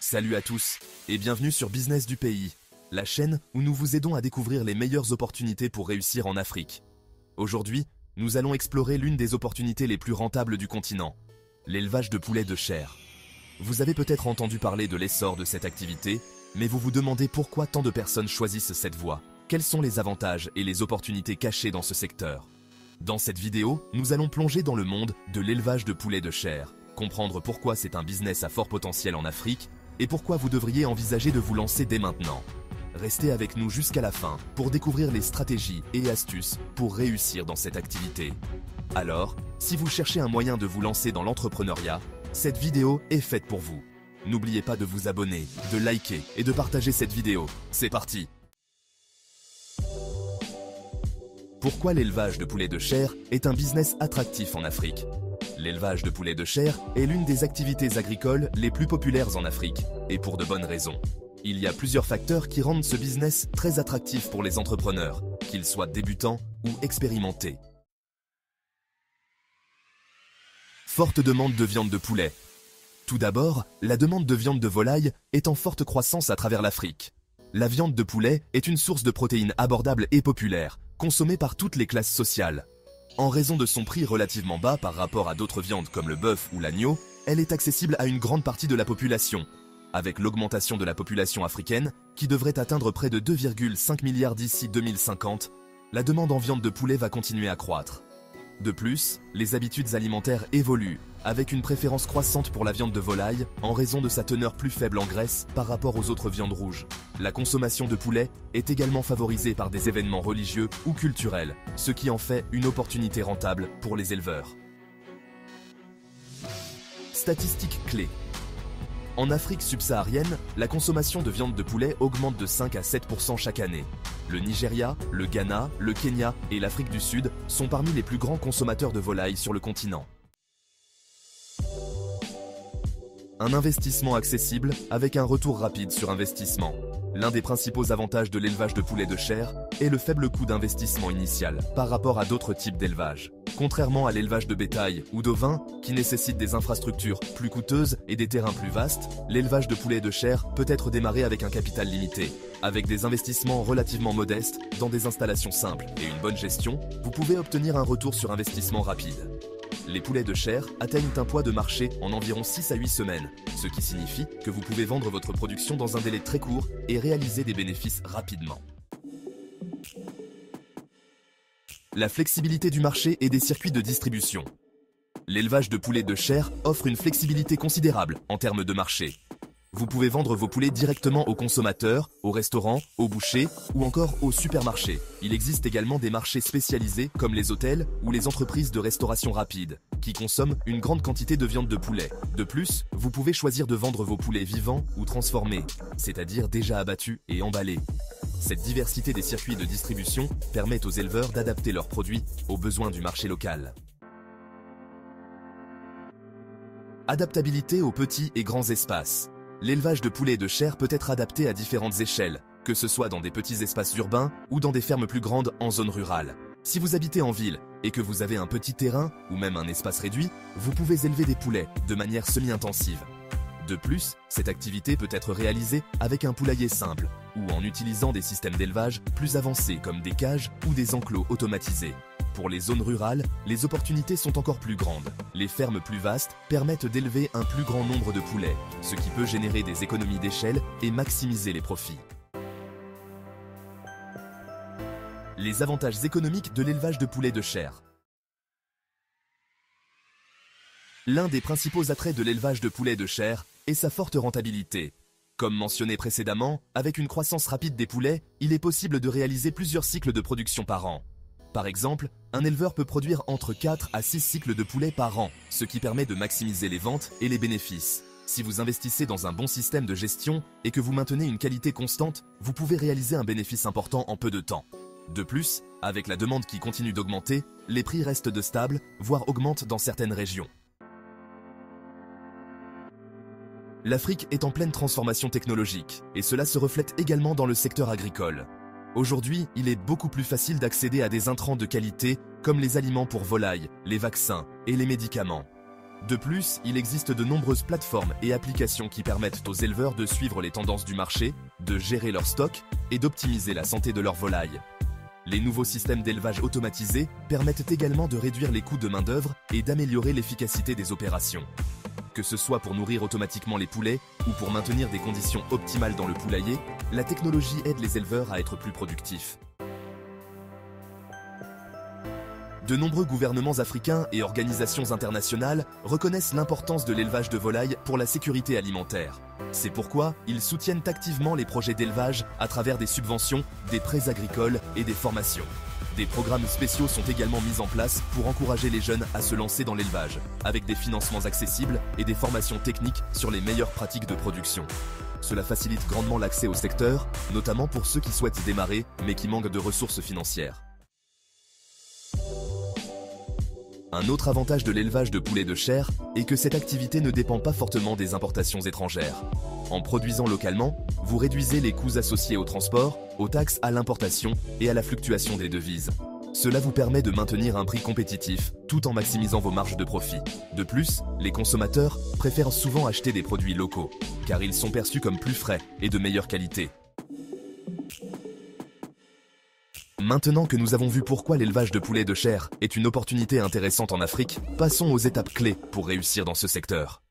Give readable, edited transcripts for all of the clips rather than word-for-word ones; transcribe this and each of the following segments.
Salut à tous et bienvenue sur Business du pays, la chaîne où nous vous aidons à découvrir les meilleures opportunités pour réussir en Afrique. Aujourd'hui, nous allons explorer l'une des opportunités les plus rentables du continent, l'élevage de poulets de chair. Vous avez peut-être entendu parler de l'essor de cette activité, mais vous vous demandez pourquoi tant de personnes choisissent cette voie. Quels sont les avantages et les opportunités cachées dans ce secteur? Dans cette vidéo, nous allons plonger dans le monde de l'élevage de poulets de chair, comprendre pourquoi c'est un business à fort potentiel en Afrique et pourquoi vous devriez envisager de vous lancer dès maintenant. Restez avec nous jusqu'à la fin pour découvrir les stratégies et astuces pour réussir dans cette activité. Alors, si vous cherchez un moyen de vous lancer dans l'entrepreneuriat, cette vidéo est faite pour vous. N'oubliez pas de vous abonner, de liker et de partager cette vidéo. C'est parti! Pourquoi l'élevage de poulets de chair est un business attractif en Afrique? L'élevage de poulets de chair est l'une des activités agricoles les plus populaires en Afrique, et pour de bonnes raisons. Il y a plusieurs facteurs qui rendent ce business très attractif pour les entrepreneurs, qu'ils soient débutants ou expérimentés. Forte demande de viande de poulet. Tout d'abord, la demande de viande de volaille est en forte croissance à travers l'Afrique. La viande de poulet est une source de protéines abordable et populaire, consommée par toutes les classes sociales. En raison de son prix relativement bas par rapport à d'autres viandes comme le bœuf ou l'agneau, elle est accessible à une grande partie de la population. Avec l'augmentation de la population africaine, qui devrait atteindre près de 2,5 milliards d'ici 2050, la demande en viande de poulet va continuer à croître. De plus, les habitudes alimentaires évoluent, avec une préférence croissante pour la viande de volaille en raison de sa teneur plus faible en graisse par rapport aux autres viandes rouges. La consommation de poulet est également favorisée par des événements religieux ou culturels, ce qui en fait une opportunité rentable pour les éleveurs. Statistiques clés. En Afrique subsaharienne, la consommation de viande de poulet augmente de 5 à 7% chaque année. Le Nigeria, le Ghana, le Kenya et l'Afrique du Sud sont parmi les plus grands consommateurs de volailles sur le continent. Un investissement accessible avec un retour rapide sur investissement. L'un des principaux avantages de l'élevage de poulets de chair est le faible coût d'investissement initial par rapport à d'autres types d'élevage. Contrairement à l'élevage de bétail ou d'ovins, qui nécessite des infrastructures plus coûteuses et des terrains plus vastes, l'élevage de poulets de chair peut être démarré avec un capital limité. Avec des investissements relativement modestes, dans des installations simples et une bonne gestion, vous pouvez obtenir un retour sur investissement rapide. Les poulets de chair atteignent un poids de marché en environ 6 à 8 semaines, ce qui signifie que vous pouvez vendre votre production dans un délai très court et réaliser des bénéfices rapidement. La flexibilité du marché et des circuits de distribution. L'élevage de poulets de chair offre une flexibilité considérable en termes de marché. Vous pouvez vendre vos poulets directement aux consommateurs, aux restaurants, aux bouchers ou encore aux supermarchés. Il existe également des marchés spécialisés comme les hôtels ou les entreprises de restauration rapide, qui consomment une grande quantité de viande de poulet. De plus, vous pouvez choisir de vendre vos poulets vivants ou transformés, c'est-à-dire déjà abattus et emballés. Cette diversité des circuits de distribution permet aux éleveurs d'adapter leurs produits aux besoins du marché local. Adaptabilité aux petits et grands espaces. L'élevage de poulets de chair peut être adapté à différentes échelles, que ce soit dans des petits espaces urbains ou dans des fermes plus grandes en zone rurale. Si vous habitez en ville et que vous avez un petit terrain ou même un espace réduit, vous pouvez élever des poulets de manière semi-intensive. De plus, cette activité peut être réalisée avec un poulailler simple ou en utilisant des systèmes d'élevage plus avancés comme des cages ou des enclos automatisés. Pour les zones rurales, les opportunités sont encore plus grandes. Les fermes plus vastes permettent d'élever un plus grand nombre de poulets, ce qui peut générer des économies d'échelle et maximiser les profits. Les avantages économiques de l'élevage de poulets de chair. L'un des principaux attraits de l'élevage de poulets de chair est sa forte rentabilité. Comme mentionné précédemment, avec une croissance rapide des poulets, il est possible de réaliser plusieurs cycles de production par an. Par exemple, un éleveur peut produire entre 4 à 6 cycles de poulets par an, ce qui permet de maximiser les ventes et les bénéfices. Si vous investissez dans un bon système de gestion et que vous maintenez une qualité constante, vous pouvez réaliser un bénéfice important en peu de temps. De plus, avec la demande qui continue d'augmenter, les prix restent stables, voire augmentent dans certaines régions. L'Afrique est en pleine transformation technologique, et cela se reflète également dans le secteur agricole. Aujourd'hui, il est beaucoup plus facile d'accéder à des intrants de qualité comme les aliments pour volailles, les vaccins et les médicaments. De plus, il existe de nombreuses plateformes et applications qui permettent aux éleveurs de suivre les tendances du marché, de gérer leur stock et d'optimiser la santé de leurs volailles. Les nouveaux systèmes d'élevage automatisés permettent également de réduire les coûts de main-d'œuvre et d'améliorer l'efficacité des opérations. Que ce soit pour nourrir automatiquement les poulets ou pour maintenir des conditions optimales dans le poulailler, la technologie aide les éleveurs à être plus productifs. De nombreux gouvernements africains et organisations internationales reconnaissent l'importance de l'élevage de volailles pour la sécurité alimentaire. C'est pourquoi ils soutiennent activement les projets d'élevage à travers des subventions, des prêts agricoles et des formations. Des programmes spéciaux sont également mis en place pour encourager les jeunes à se lancer dans l'élevage, avec des financements accessibles et des formations techniques sur les meilleures pratiques de production. Cela facilite grandement l'accès au secteur, notamment pour ceux qui souhaitent démarrer mais qui manquent de ressources financières. Un autre avantage de l'élevage de poulets de chair est que cette activité ne dépend pas fortement des importations étrangères. En produisant localement, vous réduisez les coûts associés au transport, aux taxes à l'importation et à la fluctuation des devises. Cela vous permet de maintenir un prix compétitif tout en maximisant vos marges de profit. De plus, les consommateurs préfèrent souvent acheter des produits locaux, car ils sont perçus comme plus frais et de meilleure qualité. Maintenant que nous avons vu pourquoi l'élevage de poulets de chair est une opportunité intéressante en Afrique, passons aux étapes clés pour réussir dans ce secteur.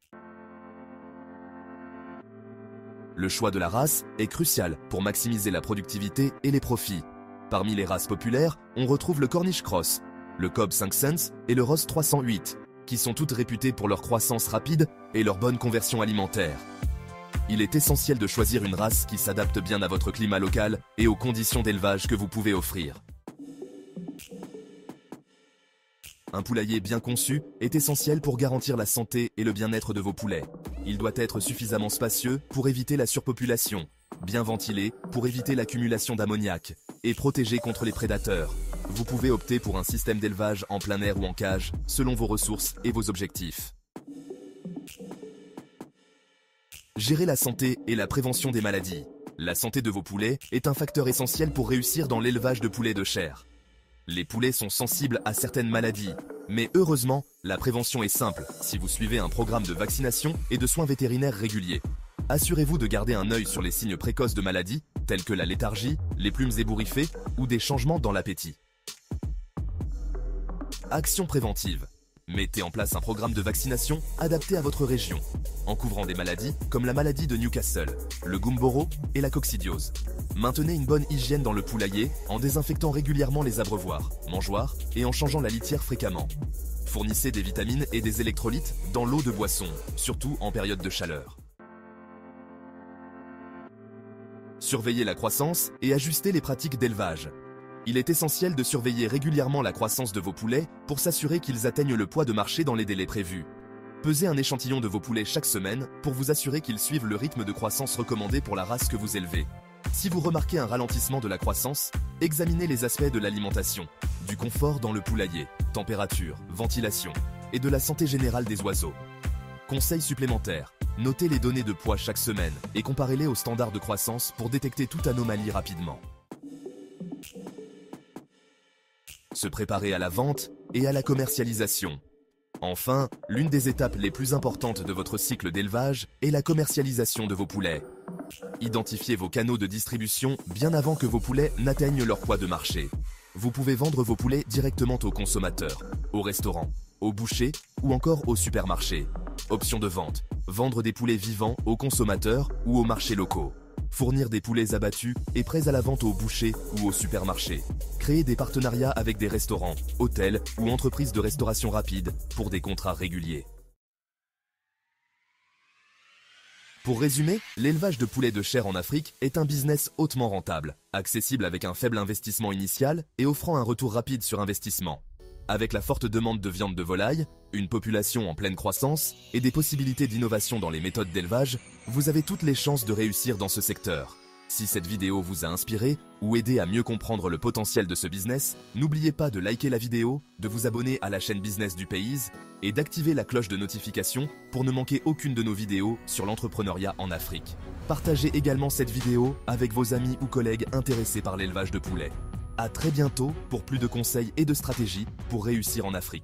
Le choix de la race est crucial pour maximiser la productivité et les profits. Parmi les races populaires, on retrouve le Cornish Cross, le Cobb 5 Cents et le Ross 308, qui sont toutes réputées pour leur croissance rapide et leur bonne conversion alimentaire. Il est essentiel de choisir une race qui s'adapte bien à votre climat local et aux conditions d'élevage que vous pouvez offrir. Un poulailler bien conçu est essentiel pour garantir la santé et le bien-être de vos poulets. Il doit être suffisamment spacieux pour éviter la surpopulation, bien ventilé pour éviter l'accumulation d'ammoniac et protégé contre les prédateurs. Vous pouvez opter pour un système d'élevage en plein air ou en cage, selon vos ressources et vos objectifs. Gérer la santé et la prévention des maladies. La santé de vos poulets est un facteur essentiel pour réussir dans l'élevage de poulets de chair. Les poulets sont sensibles à certaines maladies, mais heureusement, la prévention est simple si vous suivez un programme de vaccination et de soins vétérinaires réguliers. Assurez-vous de garder un œil sur les signes précoces de maladies, tels que la léthargie, les plumes ébouriffées ou des changements dans l'appétit. Action préventive. Mettez en place un programme de vaccination adapté à votre région, en couvrant des maladies comme la maladie de Newcastle, le Gumboro et la coccidiose. Maintenez une bonne hygiène dans le poulailler en désinfectant régulièrement les abreuvoirs, mangeoires et en changeant la litière fréquemment. Fournissez des vitamines et des électrolytes dans l'eau de boisson, surtout en période de chaleur. Surveillez la croissance et ajustez les pratiques d'élevage. Il est essentiel de surveiller régulièrement la croissance de vos poulets pour s'assurer qu'ils atteignent le poids de marché dans les délais prévus. Pesez un échantillon de vos poulets chaque semaine pour vous assurer qu'ils suivent le rythme de croissance recommandé pour la race que vous élevez. Si vous remarquez un ralentissement de la croissance, examinez les aspects de l'alimentation, du confort dans le poulailler, température, ventilation et de la santé générale des oiseaux. Conseils supplémentaires. Notez les données de poids chaque semaine et comparez-les aux standards de croissance pour détecter toute anomalie rapidement. Se préparer à la vente et à la commercialisation. Enfin, l'une des étapes les plus importantes de votre cycle d'élevage est la commercialisation de vos poulets. Identifiez vos canaux de distribution bien avant que vos poulets n'atteignent leur poids de marché. Vous pouvez vendre vos poulets directement aux consommateurs, aux restaurants, aux bouchers ou encore aux supermarchés. Option de vente. Vendre des poulets vivants aux consommateurs ou aux marchés locaux. Fournir des poulets abattus et prêts à la vente aux bouchers ou aux supermarchés. Créer des partenariats avec des restaurants, hôtels ou entreprises de restauration rapide pour des contrats réguliers. Pour résumer, l'élevage de poulets de chair en Afrique est un business hautement rentable, accessible avec un faible investissement initial et offrant un retour rapide sur investissement. Avec la forte demande de viande de volaille, une population en pleine croissance et des possibilités d'innovation dans les méthodes d'élevage, vous avez toutes les chances de réussir dans ce secteur. Si cette vidéo vous a inspiré ou aidé à mieux comprendre le potentiel de ce business, n'oubliez pas de liker la vidéo, de vous abonner à la chaîne Business du Pays et d'activer la cloche de notification pour ne manquer aucune de nos vidéos sur l'entrepreneuriat en Afrique. Partagez également cette vidéo avec vos amis ou collègues intéressés par l'élevage de poulets. À très bientôt pour plus de conseils et de stratégies pour réussir en Afrique.